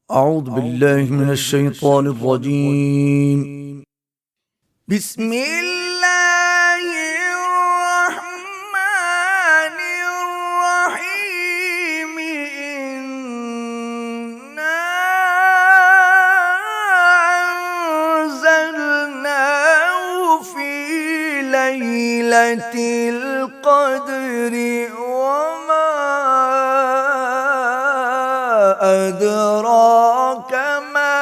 अऊज़ु बिल्लाहि मिनश शैतानिर रजीम। बिस्मिल्लाहिर्रहमानिर्रहीम। इन्ना अंज़लनाहु फी लैलतिल क़द्रि वमा अदराक मा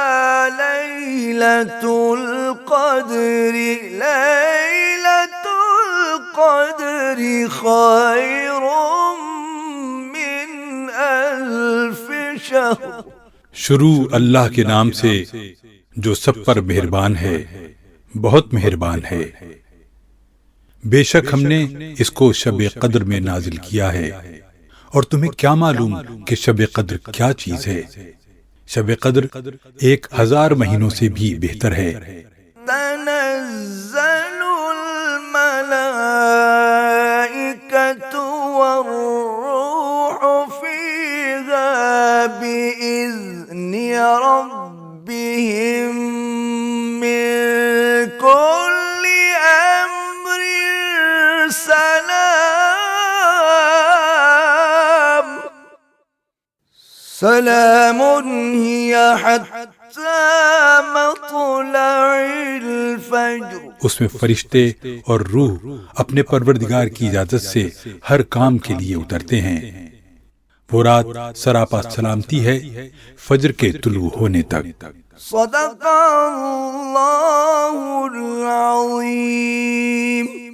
लैलतुल क़द्रि लैलतुल क़द्रि खैरुम मिन अल्फ शहर। शुरू अल्लाह के नाम से जो सब पर मेहरबान है, बहुत मेहरबान है। बेशक हमने इसको शब-ए कद्र में नाजिल किया है, और तुम्हें क्या मालूम कि शब-ए कद्र क्या चीज है। शब-ए कद्र 1000 महीनों से भी बेहतर है। तनज़्ज़लुल मलाइकतु वर्रूहु फ़ीहा बिइज़्नि रब्बिहिम मिन कुल्लि अम्रिन सलाम। सलामुन हिया हत्ता मत्लइल फज्र। उसमें फरिश्ते और रूह अपने परवरदिगार की इजाजत से हर काम के लिए उतरते हैं। वो रात सरापा सलामती है फज्र के तुलू होने तक। सदक़ल्लाहुल अज़ीम।